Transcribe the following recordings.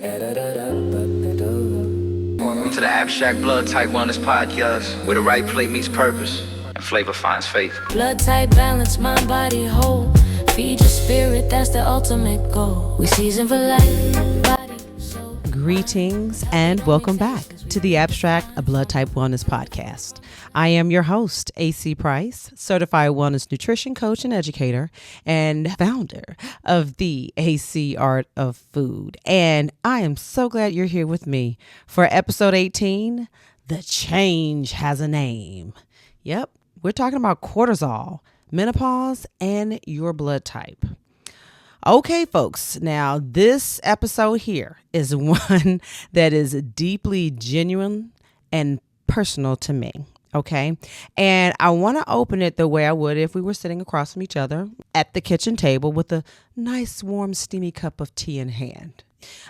Welcome to the Abstract Blood Type Wellness Podcast, where the right play meets purpose and flavor finds faith. Blood type balance, mind, body, whole. Feed your spirit, that's the ultimate goal. We season for life, body, soul. Greetings and welcome back to the Abstract, a Blood Type Wellness Podcast. I am your host, AC Price, certified wellness nutrition coach and educator, and founder of the AC Art of Food. And I am so glad you're here with me for episode 18, The Change Has a Name. Yep, we're talking about cortisol, menopause, and your blood type. Okay, folks, now this episode here is one that is deeply genuine and personal to me. Okay. And I want to open it the way I would if we were sitting across from each other at the kitchen table with a nice, warm, steamy cup of tea in hand.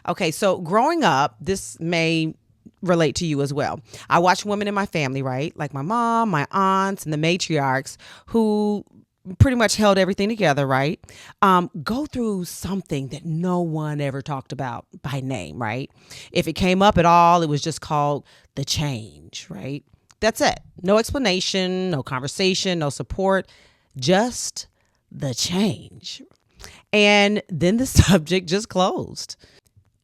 Okay. So growing up, this may relate to you as well. I watched women in my family, right? Like my mom, my aunts, and the matriarchs who pretty much held everything together, right? Go through something that no one ever talked about by name, right? If it came up at all, it was just called the change, right? That's it. No explanation, no conversation, no support, just the change. And then the subject just closed.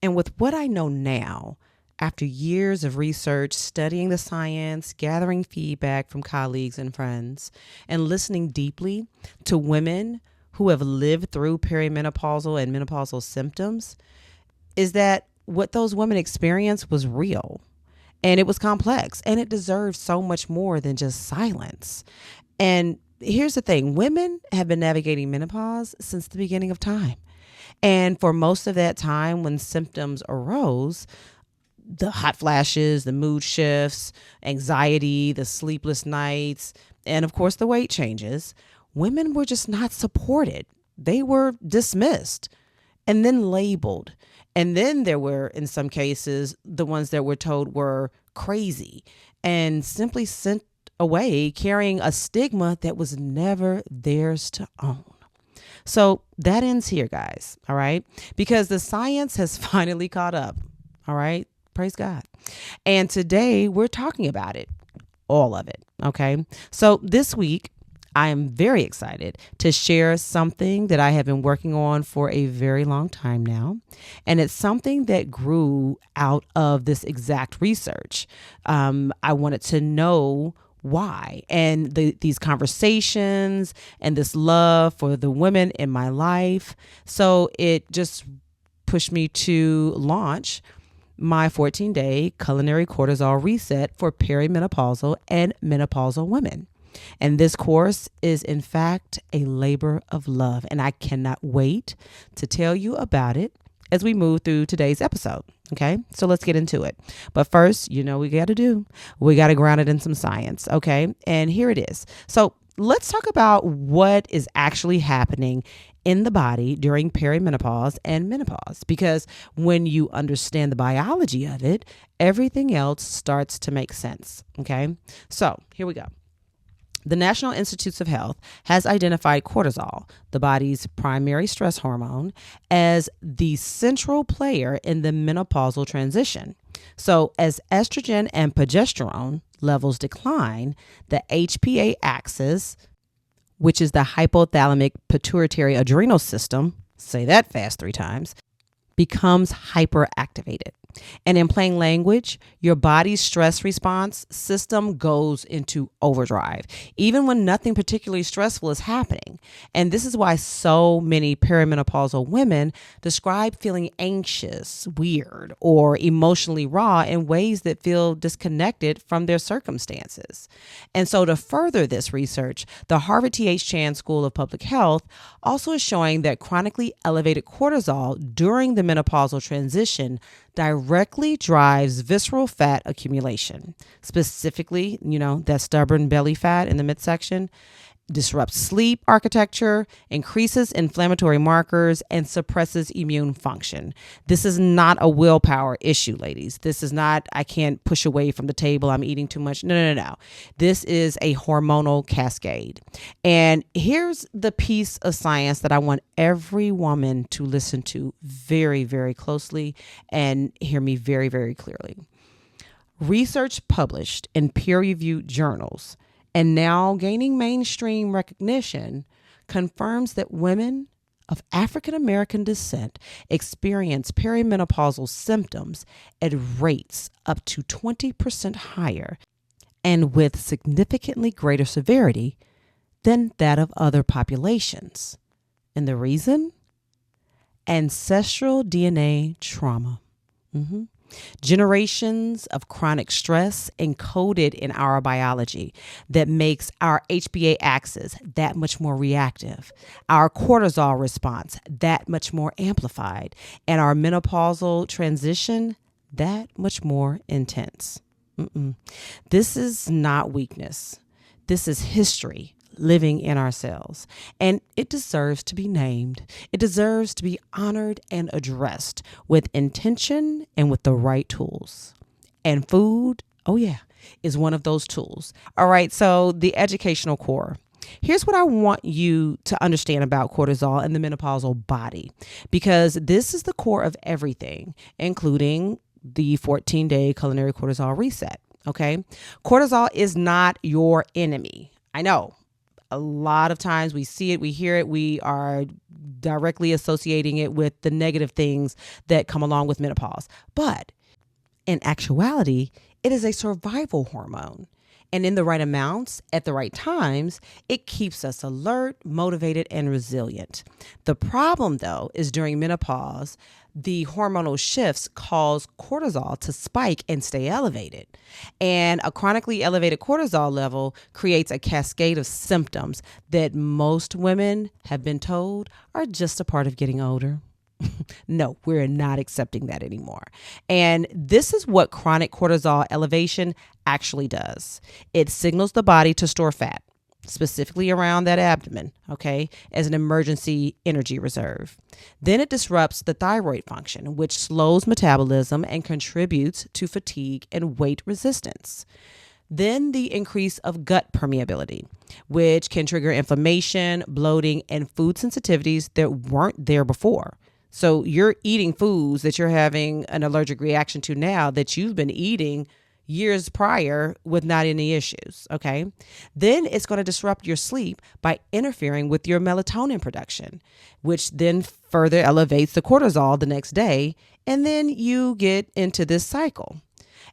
And with what I know now, after years of research, studying the science, gathering feedback from colleagues and friends, and listening deeply to women who have lived through perimenopausal and menopausal symptoms, is that what those women experienced was real. And it was complex, and it deserved so much more than just silence. And here's the thing. Women have been navigating menopause since the beginning of time. And for most of that time, when symptoms arose, the hot flashes, the mood shifts, anxiety, the sleepless nights, and of course the weight changes, women were just not supported. They were dismissed and then labeled. And then there were, in some cases, the ones that were told were crazy and simply sent away carrying a stigma that was never theirs to own. So that ends here, guys. All right. Because the science has finally caught up. All right. Praise God. And today we're talking about it, all of it. Okay. So this week, I am very excited to share something that I have been working on for a very long time now. And it's something that grew out of this exact research. I wanted to know why. And these conversations and this love for the women in my life. So it just pushed me to launch my 14-day culinary cortisol reset for perimenopausal and menopausal women. And this course is, in fact, a labor of love. And I cannot wait to tell you about it as we move through today's episode. Okay, so let's get into it. But first, we got to ground it in some science. Okay, and here it is. So let's talk about what is actually happening in the body during perimenopause and menopause, because when you understand the biology of it, everything else starts to make sense. Okay, so here we go. The National Institutes of Health has identified cortisol, the body's primary stress hormone, as the central player in the menopausal transition. So as estrogen and progesterone levels decline, the HPA axis, which is the hypothalamic pituitary adrenal system, say that fast 3 times, becomes hyperactivated. And in plain language, your body's stress response system goes into overdrive, even when nothing particularly stressful is happening. And this is why so many perimenopausal women describe feeling anxious, weird, or emotionally raw in ways that feel disconnected from their circumstances. And so to further this research, the Harvard T.H. Chan School of Public Health also is showing that chronically elevated cortisol during the menopausal transition directly drives visceral fat accumulation, specifically, that stubborn belly fat in the midsection. disrupts sleep architecture, increases inflammatory markers, and suppresses immune function. This is not a willpower issue, ladies. This is not, I can't push away from the table, I'm eating too much. No. This is a hormonal cascade. And here's the piece of science that I want every woman to listen to very, very closely and hear me very, very clearly. Research published in peer-reviewed journals and now gaining mainstream recognition confirms that women of African American descent experience perimenopausal symptoms at rates up to 20% higher and with significantly greater severity than that of other populations. And the reason? Ancestral DNA trauma. Generations of chronic stress encoded in our biology that makes our HPA axis that much more reactive, our cortisol response that much more amplified, and our menopausal transition that much more intense. This is not weakness. This is history living in our cells, and it deserves to be named. It deserves to be honored and addressed with intention and with the right tools. And food, oh yeah, is one of those tools. All right, so the educational core. Here's what I want you to understand about cortisol and the menopausal body, because this is the core of everything, including the 14-day culinary cortisol reset. Okay, cortisol is not your enemy. I know. A lot of times we see it, we hear it, we are directly associating it with the negative things that come along with menopause. But in actuality, it is a survival hormone. And in the right amounts, at the right times, it keeps us alert, motivated, and resilient. The problem, though, is during menopause, the hormonal shifts cause cortisol to spike and stay elevated. And a chronically elevated cortisol level creates a cascade of symptoms that most women have been told are just a part of getting older. No, we're not accepting that anymore. And this is what chronic cortisol elevation actually does. It signals the body to store fat, specifically around that abdomen, okay, as an emergency energy reserve. Then it disrupts the thyroid function, which slows metabolism and contributes to fatigue and weight resistance. Then the increase of gut permeability, which can trigger inflammation, bloating, and food sensitivities that weren't there before. So you're eating foods that you're having an allergic reaction to now that you've been eating years prior with not any issues, okay? Then it's going to disrupt your sleep by interfering with your melatonin production, which then further elevates the cortisol the next day, and then you get into this cycle.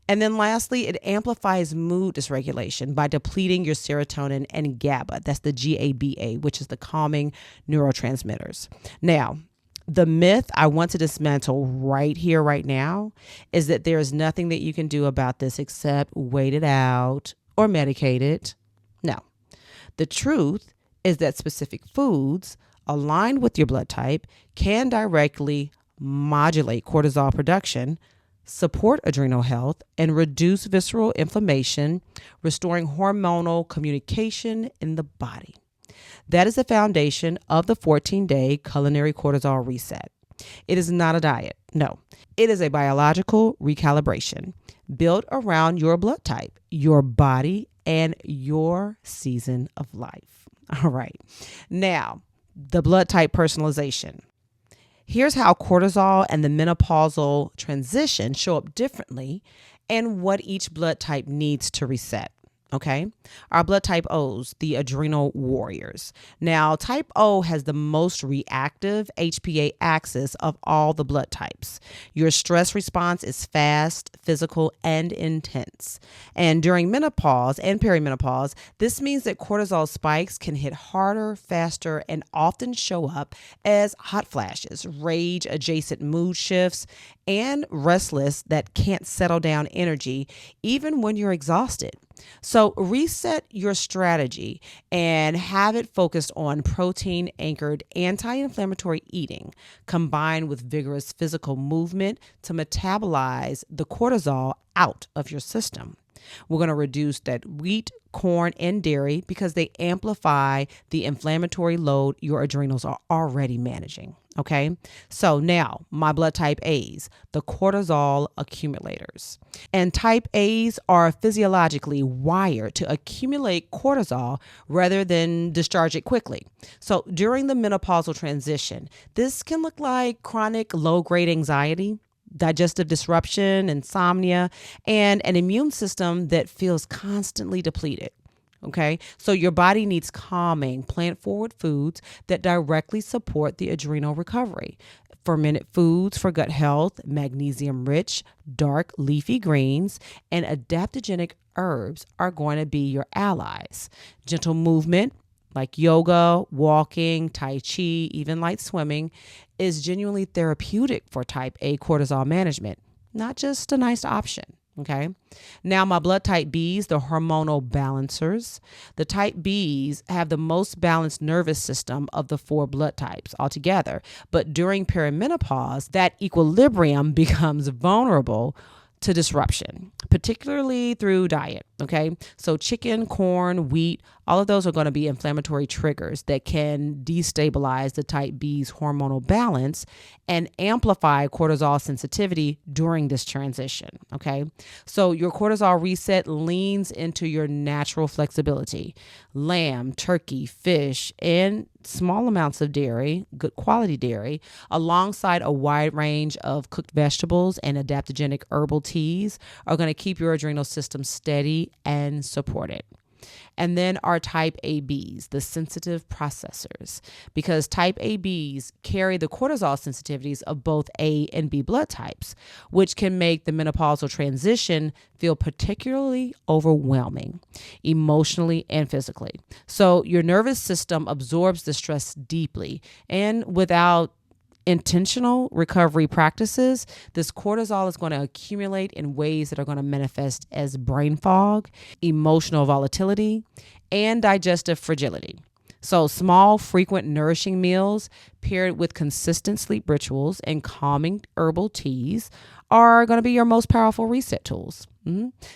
And then lastly, it amplifies mood dysregulation by depleting your serotonin and GABA. That's the GABA, which is the calming neurotransmitters. Now, the myth I want to dismantle right here, right now, is that there is nothing that you can do about this except wait it out or medicate it. No. The truth is that specific foods aligned with your blood type can directly modulate cortisol production, support adrenal health, and reduce visceral inflammation, restoring hormonal communication in the body. That is the foundation of the 14-day culinary cortisol reset. It is not a diet. No, it is a biological recalibration built around your blood type, your body, and your season of life. All right. Now, the blood type personalization. Here's how cortisol and the menopausal transition show up differently and what each blood type needs to reset. Okay, our blood type O's, the adrenal warriors. Now, type O has the most reactive HPA axis of all the blood types. Your stress response is fast, physical, and intense. And during menopause and perimenopause, this means that cortisol spikes can hit harder, faster, and often show up as hot flashes, rage adjacent mood shifts, and restless that can't settle down energy, even when you're exhausted. So reset your strategy and have it focused on protein anchored anti-inflammatory eating combined with vigorous physical movement to metabolize the cortisol out of your system. We're going to reduce that wheat, corn, and dairy because they amplify the inflammatory load your adrenals are already managing. Okay, so now my blood type A's, the cortisol accumulators. And type A's are physiologically wired to accumulate cortisol rather than discharge it quickly. So during the menopausal transition, this can look like chronic low-grade anxiety, digestive disruption, insomnia, and an immune system that feels constantly depleted. Okay, so your body needs calming, plant forward foods that directly support the adrenal recovery. Fermented foods for gut health, magnesium rich, dark leafy greens, and adaptogenic herbs are going to be your allies. Gentle movement, like yoga, walking, tai chi, even light swimming, is genuinely therapeutic for type A cortisol management, not just a nice option. Okay. Now, my blood type Bs, the hormonal balancers. The type Bs have the most balanced nervous system of the 4 blood types altogether. But during perimenopause, that equilibrium becomes vulnerable to disruption, particularly through diet. Okay. So chicken, corn, wheat, all of those are going to be inflammatory triggers that can destabilize the type B's hormonal balance and amplify cortisol sensitivity during this transition. Okay. So your cortisol reset leans into your natural flexibility. Lamb, turkey, fish, and small amounts of dairy, good quality dairy, alongside a wide range of cooked vegetables and adaptogenic herbal teas are going to keep your adrenal system steady and supported. And then our type ABs, the sensitive processors, because type ABs carry the cortisol sensitivities of both A and B blood types, which can make the menopausal transition feel particularly overwhelming, emotionally and physically. So your nervous system absorbs the stress deeply, and without intentional recovery practices, this cortisol is going to accumulate in ways that are going to manifest as brain fog, emotional volatility, and digestive fragility. So small, frequent, nourishing meals paired with consistent sleep rituals and calming herbal teas are going to be your most powerful reset tools.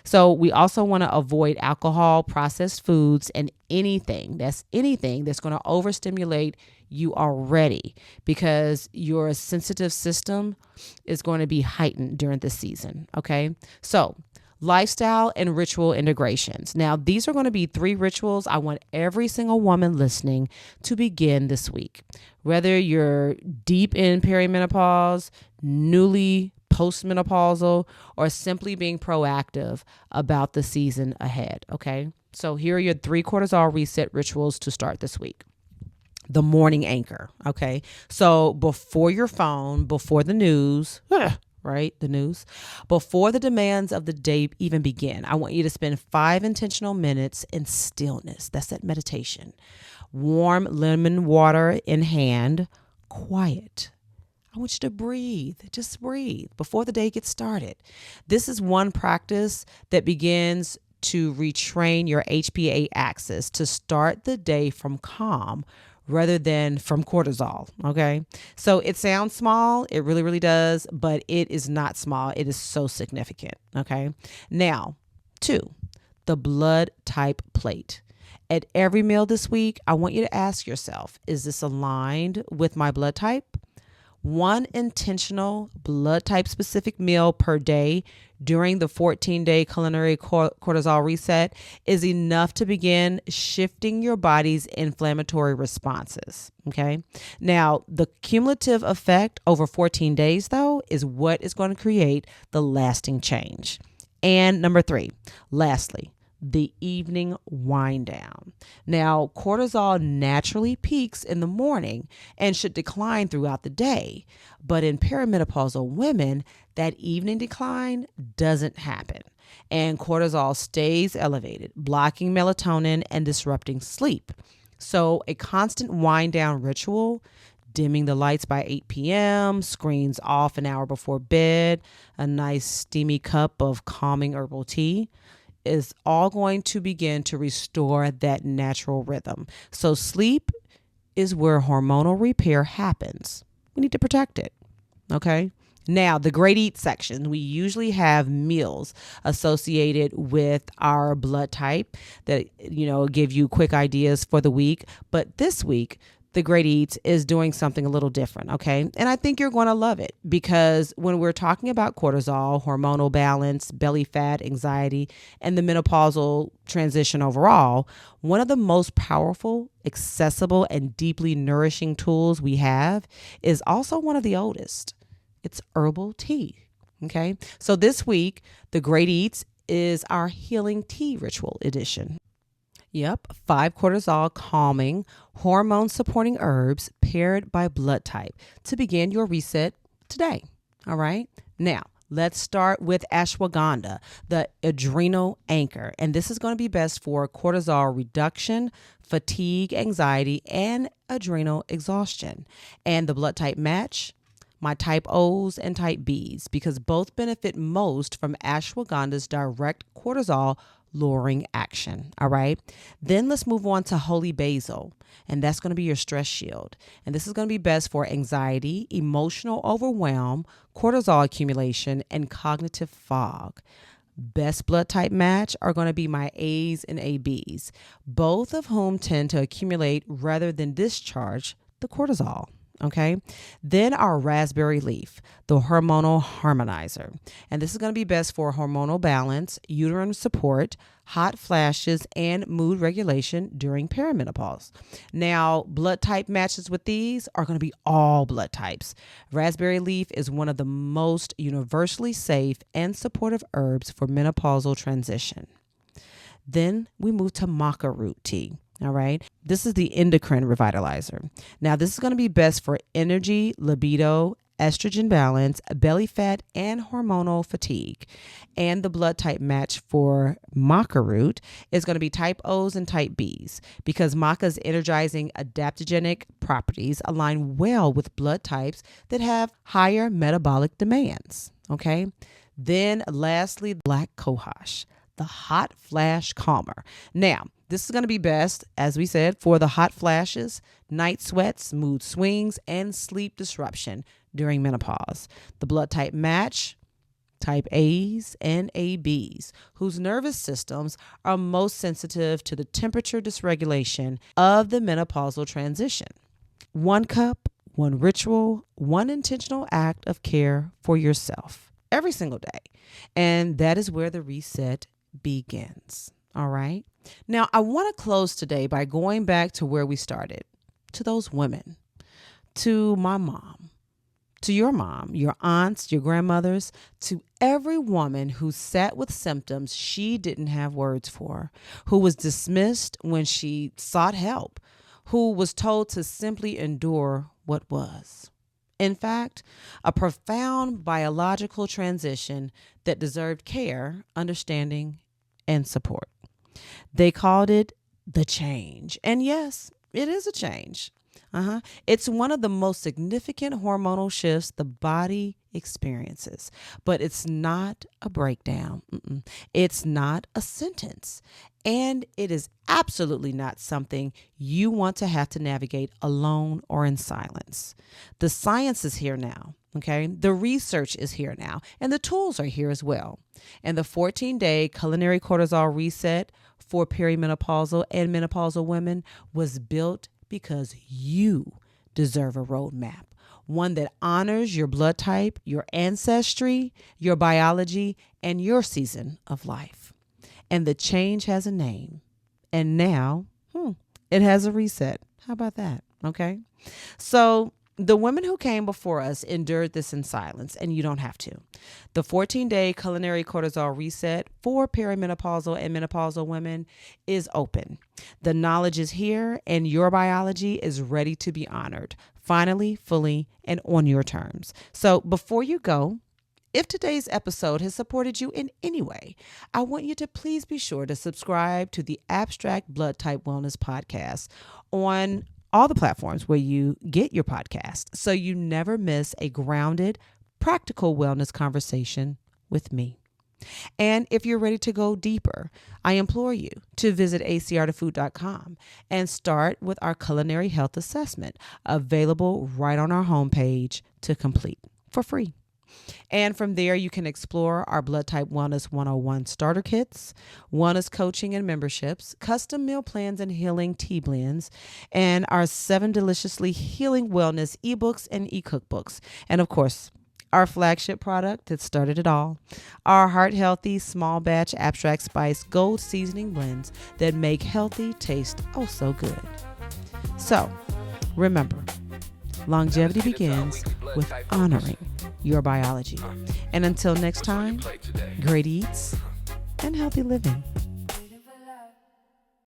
So we also want to avoid alcohol, processed foods, and anything that's going to overstimulate you already, because your sensitive system is going to be heightened during this season. Okay. So lifestyle and ritual integrations. Now, these are going to be 3 rituals I want every single woman listening to begin this week. Whether you're deep in perimenopause, newly postmenopausal, or simply being proactive about the season ahead. Okay. So here are your 3 cortisol reset rituals to start this week. The morning anchor. Okay. So before your phone, before the news, right? The news, before the demands of the day even begin, I want you to spend 5 intentional minutes in stillness. That's that meditation. Warm lemon water in hand, quiet. I want you to breathe. Just breathe before the day gets started. This is one practice that begins to retrain your HPA axis to start the day from calm rather than from cortisol. Okay. So it sounds small. It really, really does, but it is not small. It is so significant. Okay. Now, 2, the blood type plate. At every meal this week, I want you to ask yourself, is this aligned with my blood type? One intentional blood type specific meal per day during the 14-day culinary cortisol reset is enough to begin shifting your body's inflammatory responses. Okay. Now, the cumulative effect over 14 days, though, is what is going to create the lasting change. And number 3, lastly, the evening wind down. Now, cortisol naturally peaks in the morning and should decline throughout the day. But in perimenopausal women, that evening decline doesn't happen, and cortisol stays elevated, blocking melatonin and disrupting sleep. So a constant wind down ritual, dimming the lights by 8 p.m., screens off an hour before bed, a nice steamy cup of calming herbal tea, is all going to begin to restore that natural rhythm. So sleep is where hormonal repair happens. We need to protect it. Okay. Now, the great eat section, we usually have meals associated with our blood type that, give you quick ideas for the week. But this week, the Great Eats is doing something a little different, okay? And I think you're going to love it because when we're talking about cortisol, hormonal balance, belly fat, anxiety, and the menopausal transition overall, one of the most powerful, accessible, and deeply nourishing tools we have is also one of the oldest. It's herbal tea. Okay. So this week, the Great Eats is our healing tea ritual edition. Yep. 5 cortisol calming, hormone supporting herbs paired by blood type to begin your reset today. All right. Now, let's start with ashwagandha, the adrenal anchor. And this is going to be best for cortisol reduction, fatigue, anxiety, and adrenal exhaustion. And the blood type match, my type O's and type B's, because both benefit most from ashwagandha's direct cortisol lowering action. All right. Then let's move on to holy basil. And that's going to be your stress shield. And this is going to be best for anxiety, emotional overwhelm, cortisol accumulation, and cognitive fog. Best blood type match are going to be my A's and ABs, both of whom tend to accumulate rather than discharge the cortisol. Okay. Then our raspberry leaf, the hormonal harmonizer. And this is going to be best for hormonal balance, uterine support, hot flashes, and mood regulation during perimenopause. Now, blood type matches with these are going to be all blood types. Raspberry leaf is one of the most universally safe and supportive herbs for menopausal transition. Then we move to maca root tea. All right. This is the endocrine revitalizer. Now, this is going to be best for energy, libido, estrogen balance, belly fat, and hormonal fatigue. And the blood type match for maca root is going to be type O's and type B's because maca's energizing adaptogenic properties align well with blood types that have higher metabolic demands. Okay. Then lastly, black cohosh, the hot flash calmer. Now, this is going to be best, as we said, for the hot flashes, night sweats, mood swings, and sleep disruption during menopause. The blood type match, type A's and ABs, whose nervous systems are most sensitive to the temperature dysregulation of the menopausal transition. 1 cup, 1 ritual, 1 intentional act of care for yourself every single day. And that is where the reset begins. All right. Now, I want to close today by going back to where we started, to those women, to my mom, to your mom, your aunts, your grandmothers, to every woman who sat with symptoms she didn't have words for, who was dismissed when she sought help, who was told to simply endure what was. In fact, a profound biological transition that deserved care, understanding, and support. They called it the change. And yes, it is a change. It's one of the most significant hormonal shifts the body experiences, but it's not a breakdown. It's not a sentence. And it is absolutely not something you want to have to navigate alone or in silence. The science is here now. Okay. The research is here now, and the tools are here as well. And the 14-day culinary cortisol reset for perimenopausal and menopausal women was built because you deserve a roadmap, one that honors your blood type, your ancestry, your biology, and your season of life. And the change has a name. And now it has a reset. How about that? Okay. So the women who came before us endured this in silence, and you don't have to. The 14-day culinary cortisol reset for perimenopausal and menopausal women is open. The knowledge is here, and your biology is ready to be honored, finally, fully, and on your terms. So before you go, if today's episode has supported you in any way, I want you to please be sure to subscribe to the Abstract Blood Type Wellness podcast on all the platforms where you get your podcast, so you never miss a grounded, practical wellness conversation with me. And if you're ready to go deeper, I implore you to visit acrtofood.com and start with our culinary health assessment, available right on our homepage to complete for free. And from there, you can explore our Blood Type Wellness 101 starter kits, wellness coaching and memberships, custom meal plans and healing tea blends, and our 7 deliciously healing wellness ebooks and e-cookbooks. And of course, our flagship product that started it all, our heart healthy small batch abstract spice gold seasoning blends that make healthy taste oh so good. So remember, longevity begins with honoring your biology. And until next time, great eats and healthy living.